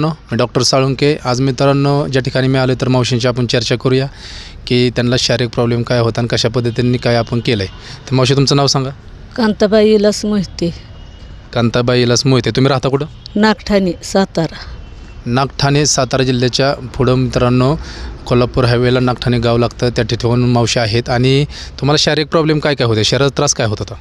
मी doctor Salunke. आज मित्रांनो ज्या ठिकाणी मी आलो तर मावशींची आपण चर्चा करूया की त्यांना शारीरिक प्रॉब्लेम काय होता आणि कशा पद्धतीने काय आपण केलं आहे. तर मावशी तुमचं नाव सांगा. कांताबाई इलास मोहिते, कांताबाई इलास मोहिते. तुम्ही राहता कुठं? नागठाणे, सातारा. नागठाणे सातारा जिल्ह्याच्या पुढं मित्रांनो कोल्हापूर हायवेला नागठाणे गाव लागतं. त्या ठिकाणी मावशी आहेत. आणि तुम्हाला शारीरिक प्रॉब्लेम काय काय होते? शरीराचा त्रास काय होत होता?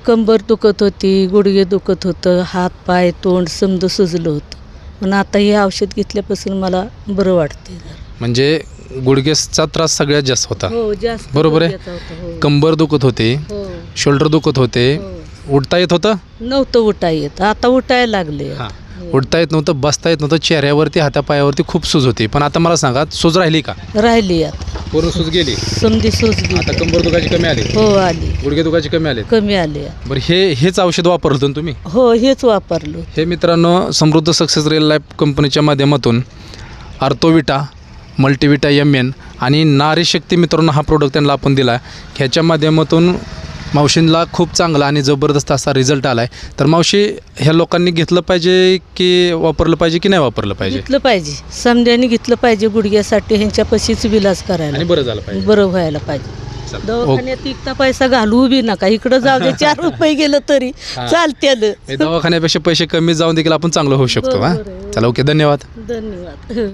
कंबर दुखत होती, गुडघे दुखत होतं, हात पाय तोंड समज सुजलं होतं. पण आता हे औषध घेतल्यापासून मला बरं वाटते. म्हणजे गुडघेचा त्रास सगळ्यात जास्त होता. हो, जास्त बरोबर आहे. गुडघ्याचा होता, हो. कंबर दुखत होते, हो, शोल्डर दुखत होते, हो. उठता येत होतं? नव्हतं उठा येत, आता उठायला लागले. हां, उठता येत नव्हतं, बसता येत नव्हतं, चेहऱ्यावरती हातापायावरती खूप सूज होती. पण आता मला सांगा, सूज राहिली का? राहिली आता, पूर्ण सूज गेली? समधी सुजली. आता कंबर दुखाची कमी आली? हो, आली, गुडघे दुखाची कमी आले? कमी आली. बरं, हेच औषध वापरलं होतं ना तुम्ही? हो, हेच वापरलो. हे मित्रांनो समृद्ध सक्सेस रिअल लाईफ कंपनीच्या माध्यमातून आर्थोविटा, मल्टीविटा MN आणि नारी शक्ती मित्रांनो हा प्रोडक्ट त्यांना आपण दिला. ह्याच्या माध्यमातून मावशींना खूप चांगला आणि जबरदस्त असा रिझल्ट आला आहे. तर मावशी, ह्या लोकांनी घेतलं पाहिजे की वापरलं पाहिजे की नाही वापरलं पाहिजे? घेतलं पाहिजे, समध्याने घेतलं पाहिजे. गुडघ्यासाठी ह्यांच्यापाशीच विलास करायला आणि बरं झालं पाहिजे. बरं व्हायला पाहिजे. दवाखान्यात इकता पैसा घालवू बी नका. इकडं जाऊ दे, 4 रुपये गेलं तरी चालत्याल. दवाखान्यापेक्षा पैसे कमी जाऊन देखील आपण चांगलं होऊ शकतो. हां, चला, ओके, धन्यवाद. धन्यवाद.